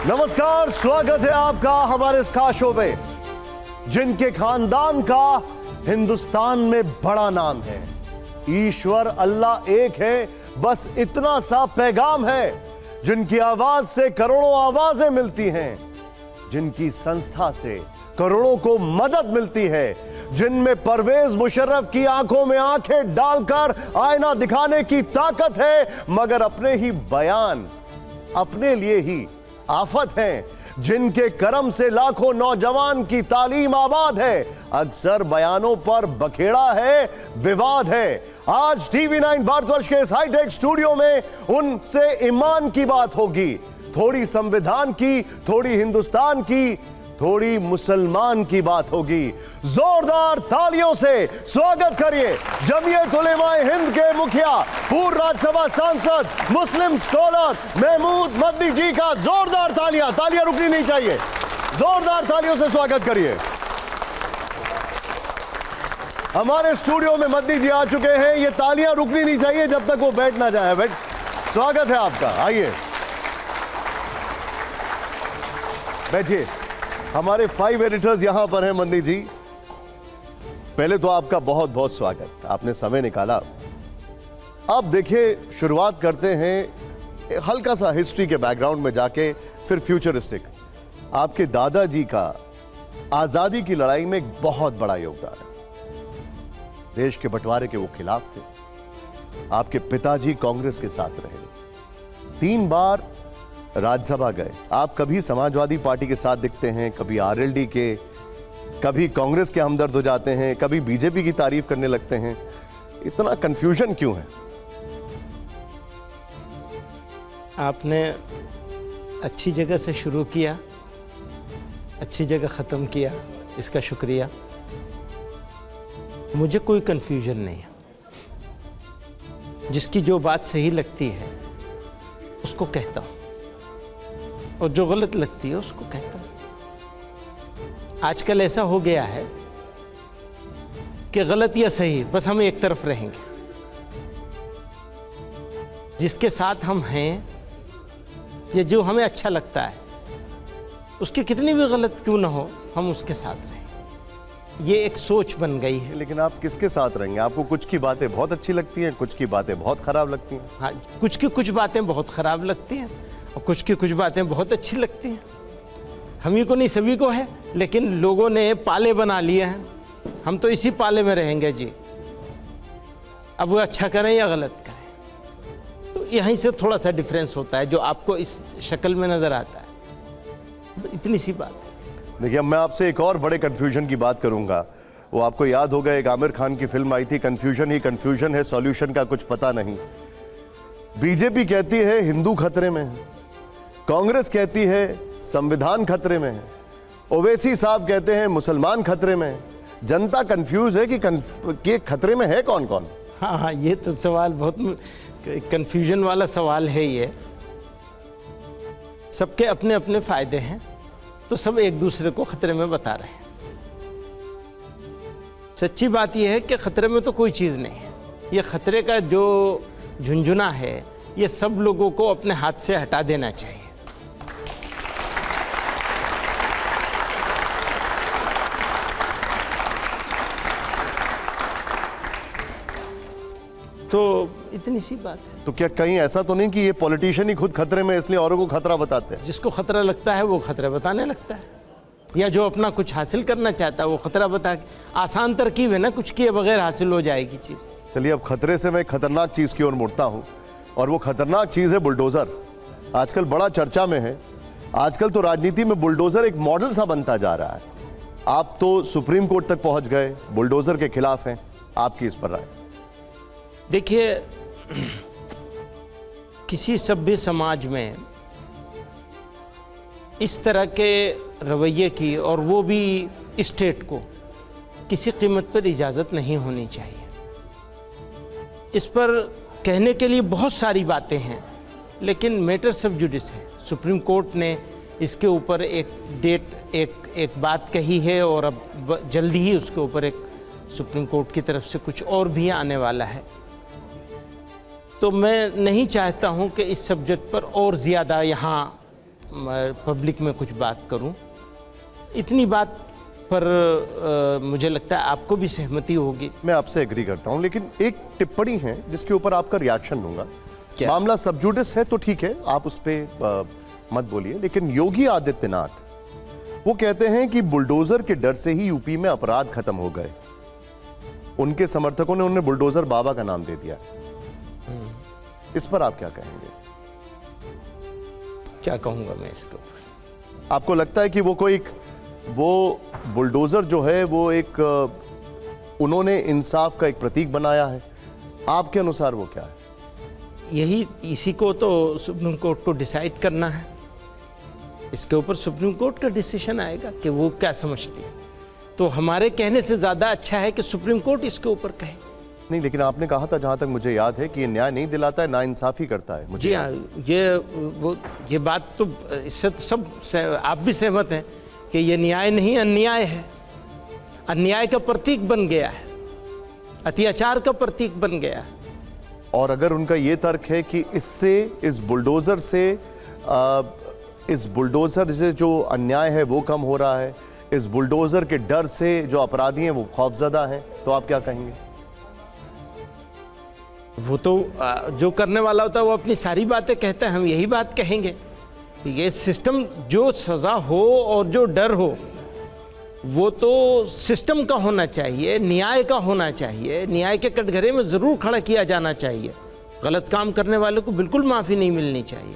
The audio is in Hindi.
नमस्कार, स्वागत है आपका हमारे इस खास शो में, जिनके खानदान का हिंदुस्तान में बड़ा नाम है। ईश्वर अल्लाह एक है, बस इतना सा पैगाम है। जिनकी आवाज से करोड़ों आवाजें मिलती हैं, जिनकी संस्था से करोड़ों को मदद मिलती है, जिनमें परवेज मुशर्रफ की आंखों में आंखें डालकर आईना दिखाने की ताकत है, मगर अपने ही बयान अपने लिए ही आफत है, जिनके करम से लाखों नौजवान की तालीम आबाद है। अक्सर बयानों पर बखेड़ा है, विवाद है। आज टीवी 9 भारतवर्ष के इस हाईटेक स्टूडियो में उनसे ईमान की बात होगी, थोड़ी संविधान की, थोड़ी हिंदुस्तान की, थोड़ी मुसलमान की बात होगी। जोरदार तालियों से स्वागत करिए जमीयत उलेमाए हिंद के मुखिया, पूर्व राज्यसभा सांसद, मुस्लिम स्कॉलर महमूद मदनी जी का। जोरदार तालियां रुकनी नहीं चाहिए। जोरदार तालियों से स्वागत करिए। हमारे स्टूडियो में मदनी जी आ चुके हैं। ये तालियां रुकनी नहीं चाहिए जब तक वो बैठ ना जाए। स्वागत है आपका, आइए बैठिए। हमारे 5 एडिटर्स यहां पर हैं। मदनी जी, पहले तो आपका बहुत बहुत स्वागत, आपने समय निकाला। अब देखिए, शुरुआत करते हैं हल्का सा हिस्ट्री के बैकग्राउंड में जाके, फिर फ्यूचरिस्टिक। आपके दादाजी का आजादी की लड़ाई में एक बहुत बड़ा योगदान है। देश के बंटवारे के वो खिलाफ थे। आपके पिताजी कांग्रेस के साथ रहे, 3 बार राज्यसभा गए। आप कभी समाजवादी पार्टी के साथ दिखते हैं, कभी आरएलडी के, कभी कांग्रेस के हमदर्द हो जाते हैं, कभी बीजेपी की तारीफ करने लगते हैं। इतना कंफ्यूजन क्यों है? आपने अच्छी जगह से शुरू किया, अच्छी जगह ख़त्म किया, इसका शुक्रिया। मुझे कोई कंफ्यूजन नहीं है। जिसकी जो बात सही लगती है उसको कहता हूँ, और जो गलत लगती है उसको कहता हूँ। आजकल ऐसा हो गया है कि गलत या सही बस हम एक तरफ रहेंगे। जिसके साथ हम हैं या जो हमें अच्छा लगता है, उसकी कितनी भी गलत क्यों ना हो, हम उसके साथ रहें। ये एक सोच बन गई है। लेकिन आप किसके साथ रहेंगे? आपको कुछ की बातें बहुत अच्छी लगती हैं, कुछ की बातें बहुत खराब लगती हैं। हाँ, कुछ की कुछ बातें बहुत खराब लगती हैं और कुछ की कुछ बातें बहुत अच्छी लगती हैं। हम ही को नहीं, सभी को है, लेकिन लोगों ने पाले बना लिए हैं। हम तो इसी पाले में रहेंगे जी। अब वो अच्छा करें या गलत करें, तो यहीं से थोड़ा सा डिफरेंस होता है जो आपको इस शक्ल में नज़र आता है। इतनी सी बात है। देखिए, अब मैं आपसे एक और बड़े कन्फ्यूजन की बात करूंगा। वो आपको याद होगा, एक आमिर खान की फिल्म आई थी, कन्फ्यूजन ही कन्फ्यूजन है, सॉल्यूशन का कुछ पता नहीं। बीजेपी कहती है हिंदू खतरे में है, कांग्रेस कहती है संविधान खतरे में है, ओवैसी साहब कहते हैं मुसलमान खतरे में है। जनता कंफ्यूज है कि खतरे में है कौन कौन। हाँ, ये तो सवाल बहुत कंफ्यूजन वाला सवाल है। ये सबके अपने अपने फायदे हैं, तो सब एक दूसरे को खतरे में बता रहे हैं। सच्ची बात यह है कि खतरे में तो कोई चीज़ नहीं है। ये खतरे का जो झुंझुना है, ये सब लोगों को अपने हाथ से हटा देना चाहिए। तो इतनी सी बात है। तो क्या कहीं ऐसा तो नहीं कि ये पॉलिटिशियन ही खुद खतरे में, इसलिए औरों को खतरा बताते हैं? जिसको खतरा लगता है वो खतरा बताने लगता है, या जो अपना कुछ हासिल करना चाहता है वो खतरा बता के। आसान तरकीब है ना, कुछ किए बगैर हासिल हो जाएगी चीज़। चलिए, अब खतरे से मैं खतरनाक चीज़ की ओर मुड़ता हूँ, और वो खतरनाक चीज़ है बुलडोज़र। आजकल बड़ा चर्चा में है। आजकल तो राजनीति में बुलडोज़र एक मॉडल सा बनता जा रहा है। आप तो सुप्रीम कोर्ट तक पहुँच गए, बुलडोज़र के खिलाफ हैं। आपकी इस पर राय? देखिए, किसी सभ्य समाज में इस तरह के रवैये की, और वो भी स्टेट को, किसी कीमत पर इजाज़त नहीं होनी चाहिए। इस पर कहने के लिए बहुत सारी बातें हैं, लेकिन मैटर सब जुडिस है। सुप्रीम कोर्ट ने इसके ऊपर एक बात कही है, और अब जल्दी ही उसके ऊपर एक सुप्रीम कोर्ट की तरफ से कुछ और भी आने वाला है। तो मैं नहीं चाहता हूं कि इस सब्जेक्ट पर और ज़्यादा यहाँ पब्लिक में कुछ बात करूं। इतनी बात पर मुझे लगता है आपको भी सहमति होगी। मैं आपसे एग्री करता हूं, लेकिन एक टिप्पणी है जिसके ऊपर आपका रिएक्शन लूंगा। क्या? मामला सब जुडिस है तो ठीक है, आप उस पर मत बोलिए, लेकिन योगी आदित्यनाथ वो कहते हैं कि बुलडोजर के डर से ही यूपी में अपराध खत्म हो गए। उनके समर्थकों ने उन्हें बुलडोजर बाबा का नाम दे दिया। इस पर आप क्या कहेंगे? क्या कहूँगा मैं इसके ऊपर? आपको लगता है कि वो बुलडोजर जो है वो एक उन्होंने इंसाफ का एक प्रतीक बनाया है? आपके अनुसार वो क्या है? यही इसी को तो सुप्रीम कोर्ट को डिसाइड करना है। इसके ऊपर सुप्रीम कोर्ट का डिसीजन आएगा कि वो क्या समझती है। तो हमारे कहने से ज़्यादा अच्छा है कि सुप्रीम कोर्ट इसके ऊपर कहे। नहीं, लेकिन आपने कहा था, जहां तक मुझे याद है, कि ये न्याय नहीं दिलाता है, नाइंसाफी करता है। मुझे जी हाँ, ये बात तो इससे तो सब आप भी सहमत हैं कि ये न्याय नहीं अन्याय है। अन्याय का प्रतीक बन गया है, अत्याचार का प्रतीक बन गया है। और अगर उनका ये तर्क है कि इस बुलडोजर से जो अन्याय है वो कम हो रहा है, इस बुलडोजर के डर से जो अपराधी हैं वो खौफजदा हैं, तो आप क्या कहेंगे? वो तो जो करने वाला होता है वो अपनी सारी बातें कहता है। हम यही बात कहेंगे, ये सिस्टम जो सज़ा हो और जो डर हो वो तो सिस्टम का होना चाहिए, न्याय का होना चाहिए। न्याय के कटघरे में ज़रूर खड़ा किया जाना चाहिए। गलत काम करने वाले को बिल्कुल माफ़ी नहीं मिलनी चाहिए।